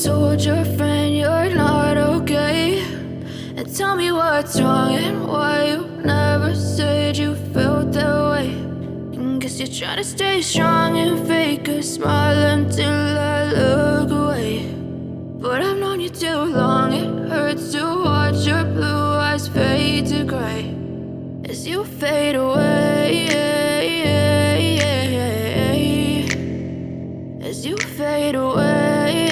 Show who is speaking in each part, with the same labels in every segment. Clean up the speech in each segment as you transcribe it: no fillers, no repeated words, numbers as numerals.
Speaker 1: told your friend you're not okay, and tell me what's wrong and why you never said you felt that way. And guess you're trying to stay strong and fake a smile until I look away. But I've known you too long, it hurts to watch your blue eyes fade to gray as you fade away, as you fade away.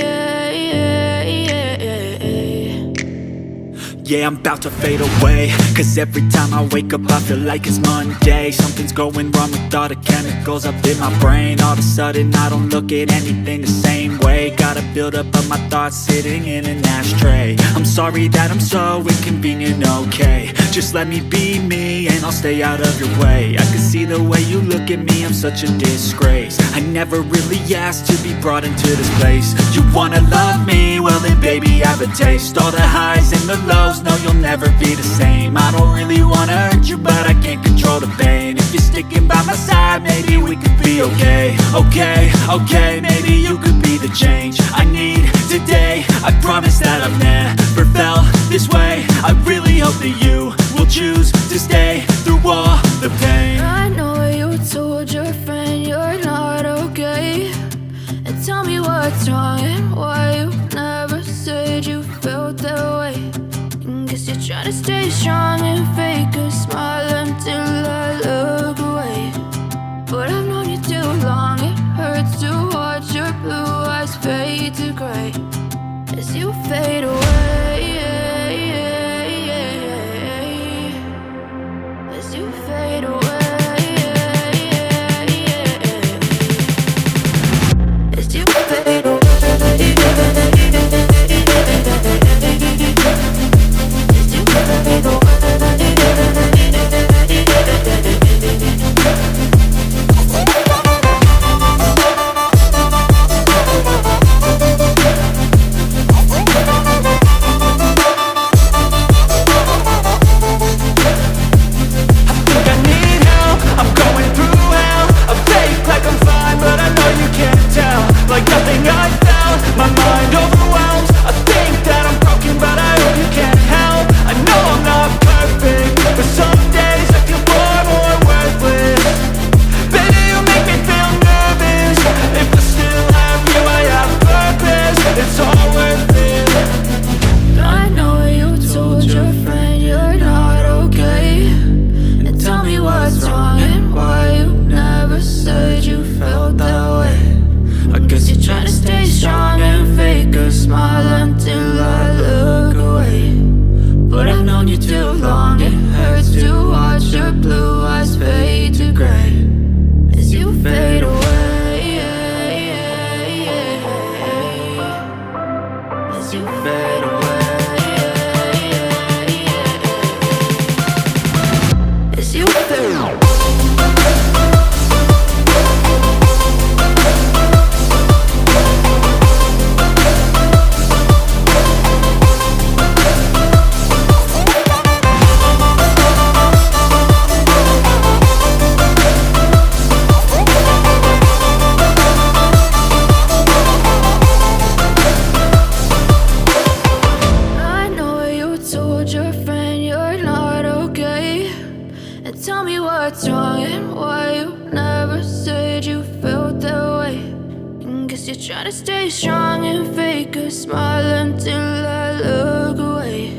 Speaker 2: Yeah, I'm about to fade away, cause every time I wake up I feel like it's Monday. Something's going wrong with all the chemicals up in my brain. All of a sudden I don't look at anything the same way. Gotta build up of my thoughts sitting in an ashtray. I'm sorry that I'm so inconvenient, okay. Just let me be me and I'll stay out of your way. I can see the way you look at me, I'm such a disgrace. I never really asked to be brought into this place. You wanna love me? Well then baby I have a taste. All the highs and the lows, no you'll never be the same. I don't really wanna hurt you but I can't control the pain. If you're sticking by my side maybe we could be okay. Okay, maybe you could be the change I need today. I promise that I've never felt this way. I really hope that you will choose to stay through all the pain.
Speaker 1: I know you told your friend you're not okay, and tell me what's wrong and why you never said you felt that way. And guess you're trying to stay strong and fake a smile until I look away. But I've known you too long, it hurts to watch your blue eyes fade to gray as you fade away, as you fade away, as you fade away. Try to stay strong and fake a smile until I look away.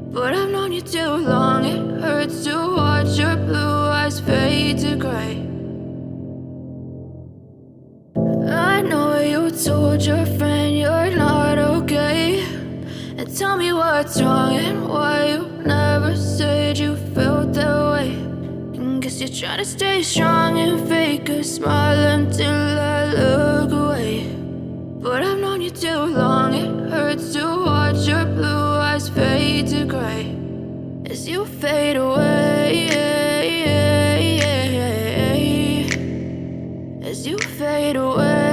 Speaker 1: But I've known you too long, it hurts to watch your blue eyes fade to gray. I know you told your friend you're not okay, and tell me what's wrong and why you never said you felt that way. And guess you're trying to stay strong and fake a smile until I look away. But I've known you too long, it hurts to watch your blue eyes fade to gray as you fade away, as you fade away.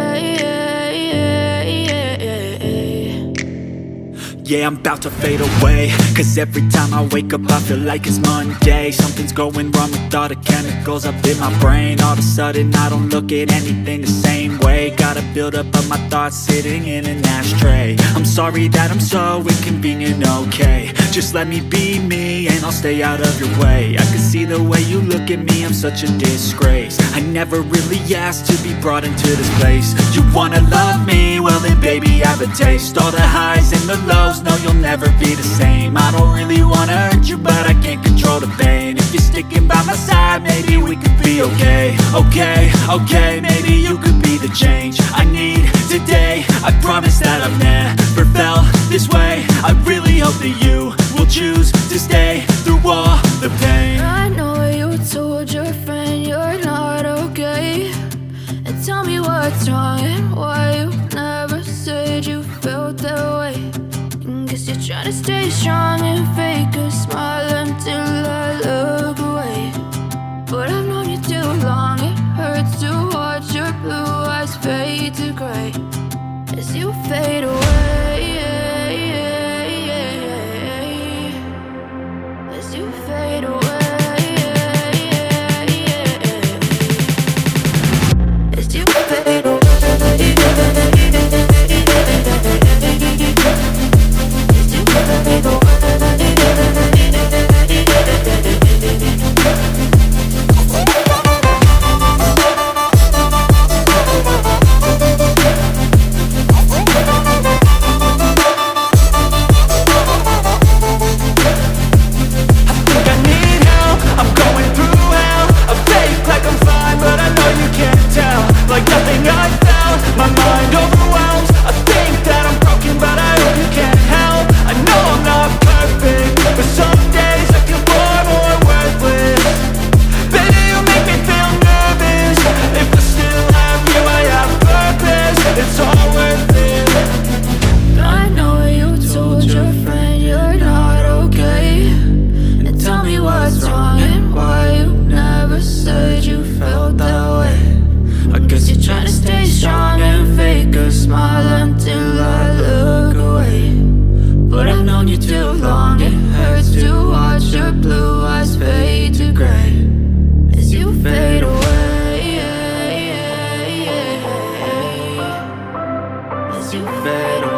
Speaker 2: Yeah, I'm about to fade away, cause every time I wake up I feel like it's Monday. Something's going wrong with all the chemicals up in my brain. All of a sudden I don't look at anything the same way. Got a buildup of my thoughts sitting in an ashtray. I'm sorry that I'm so inconvenient, okay. Just let me be me and I'll stay out of your way. I can see the way you look at me, I'm such a disgrace. I never really asked to be brought into this place. You wanna love me? Well then baby I have a taste. All the highs and the lows, no you'll never be the same. I don't really wanna hurt you but I can't control the pain. If you're sticking by my side maybe we could be okay. Okay, maybe you could be the change I need today. I promise that I've never felt this way. I really hope that you will choose to stay through all the pain.
Speaker 1: I know you told your friend you're not okay, and tell me what's wrong and why you never said you felt that way. Guess you're trying to stay strong and fake a smile until I look away. But I've known you too long, it hurts to watch your blue eyes fade to gray as you fade away. As you fade away. As you fade away. Too long, it hurts to watch your blue eyes fade to gray as you fade away. As you fade away.